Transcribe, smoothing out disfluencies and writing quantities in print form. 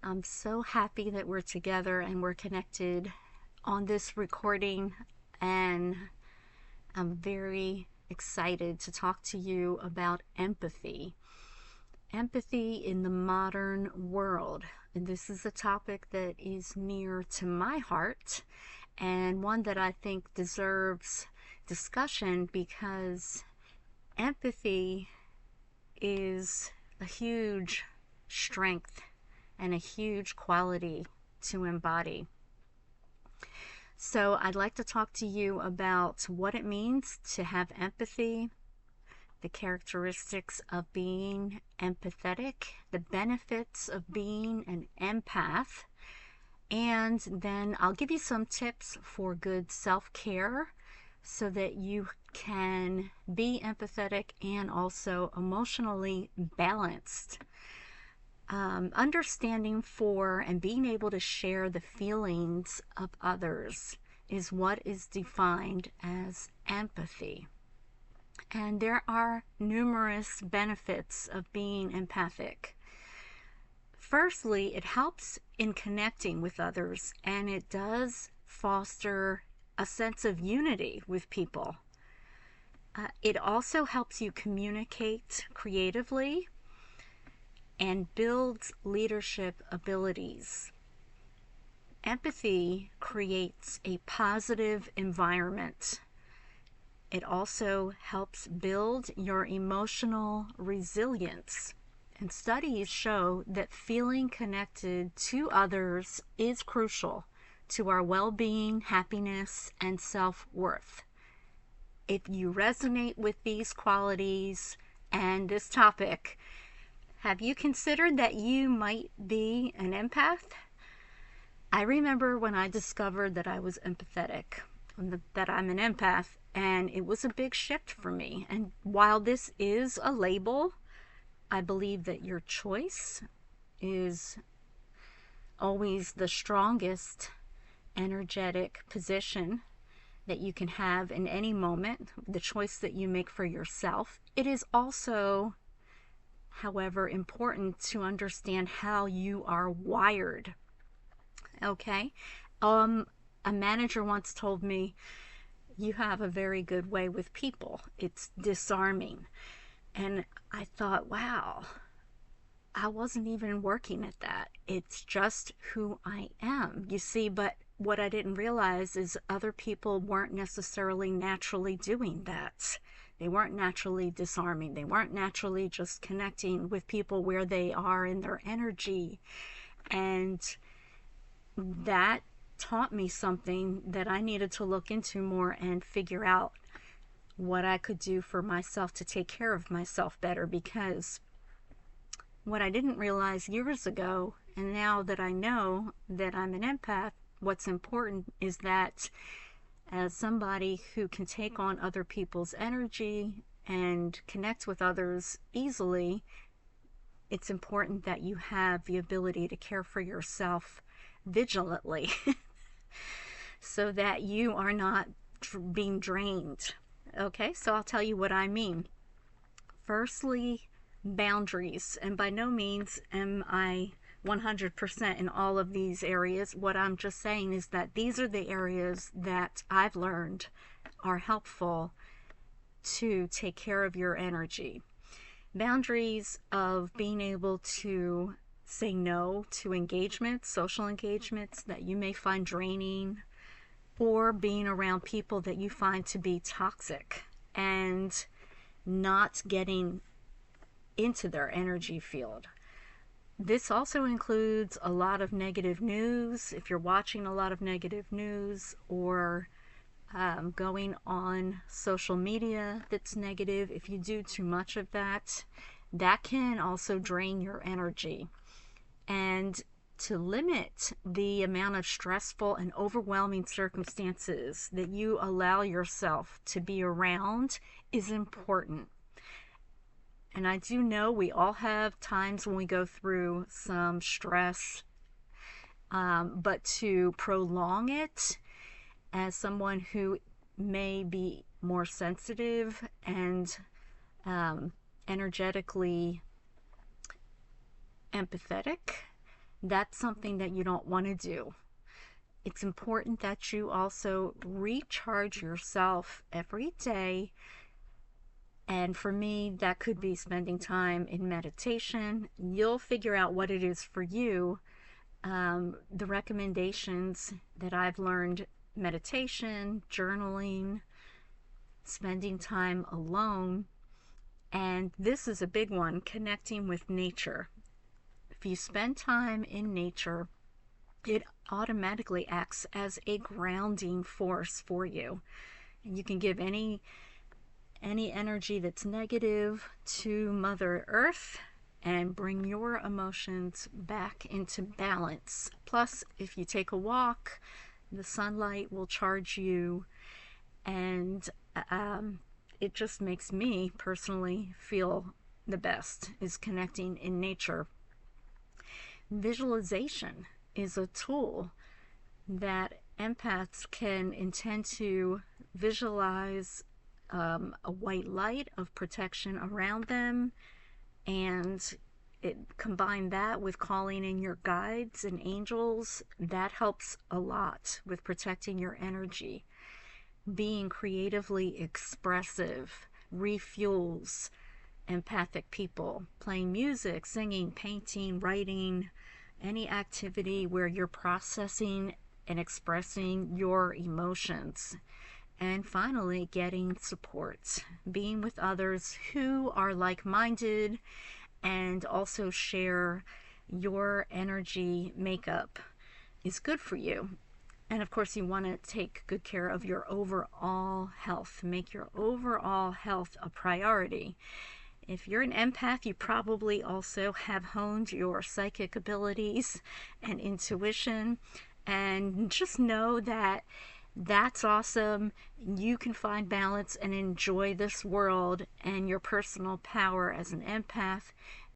I'm so happy that we're together and we're connected on this recording, and I'm very excited to talk to you about empathy. Empathy in the modern world. And this is a topic that is near to my heart and one that I think deserves discussion because empathy is a huge strength and a huge quality to embody. So I'd like to talk to you about what it means to have empathy, the characteristics of being empathetic, the benefits of being an empath, and then I'll give you some tips for good self-care so that you can be empathetic and also emotionally balanced. Understanding for and being able to share the feelings of others is what is defined as empathy. And there are numerous benefits of being empathic. Firstly, it helps in connecting with others, and it does foster a sense of unity with people. It also helps you communicate creatively and builds leadership abilities. Empathy creates a positive environment. It also helps build your emotional resilience. And studies show that feeling connected to others is crucial to our well-being, happiness, and self-worth. If you resonate with these qualities and this topic, have you considered that you might be an empath? I remember when I discovered that I was empathetic, that I'm an empath, and it was a big shift for me. And while this is a label, I believe that your choice is always the strongest energetic position that you can have in any moment, the choice that you make for yourself. It is also, however, important to understand how you are wired. Okay? A manager once told me, you have a very good way with people. It's disarming. And I thought, wow, I wasn't even working at that. It's just who I am, you see. But what I didn't realize is other people weren't necessarily naturally doing that. They weren't naturally disarming. They weren't naturally just connecting with people where they are in their energy. And that taught me something that I needed to look into more and figure out what I could do for myself to take care of myself better. Because what I didn't realize years ago, and now that I know that I'm an empath, what's important is that as somebody who can take on other people's energy and connect with others easily, it's important that you have the ability to care for yourself vigilantly so that you are not being drained. Okay, so I'll tell you what I mean. Firstly, boundaries. And by no means am I 100% in all of these areas. What I'm just saying is that these are the areas that I've learned are helpful to take care of your energy. Boundaries of being able to say no to engagements, social engagements that you may find draining, or being around people that you find to be toxic and not getting into their energy field. This also includes a lot of negative news. If you're watching a lot of negative news or going on social media that's negative, if you do too much of that, that can also drain your energy. And to limit the amount of stressful and overwhelming circumstances that you allow yourself to be around is important. And I do know we all have times when we go through some stress, but to prolong it, as someone who may be more sensitive and energetically empathetic, that's something that you don't want to do. It's important that you also recharge yourself every day. And for me, that could be spending time in meditation. You'll figure out what it is for you. The recommendations that I've learned: meditation, journaling, spending time alone, and this is a big one, connecting with nature. If you spend time in nature, it automatically acts as a grounding force for you. And you can give any energy that's negative to Mother Earth and bring your emotions back into balance. Plus, if you take a walk, the sunlight will charge you, and it just makes me personally feel the best, is connecting in nature. Visualization is a tool that empaths can intend to visualize a white light of protection around them, and combine that with calling in your guides and angels. That helps a lot with protecting your energy. Being creatively expressive refuels empathic people. Playing music, singing, painting, writing, any activity where you're processing and expressing your emotions. And finally, getting support. Being with others who are like-minded and also share your energy makeup is good for you. And of course, you want to take good care of your overall health. Make your overall health a priority. If you're an empath, you probably also have honed your psychic abilities and intuition. And just know that that's awesome. You can find balance and enjoy this world and your personal power as an empath.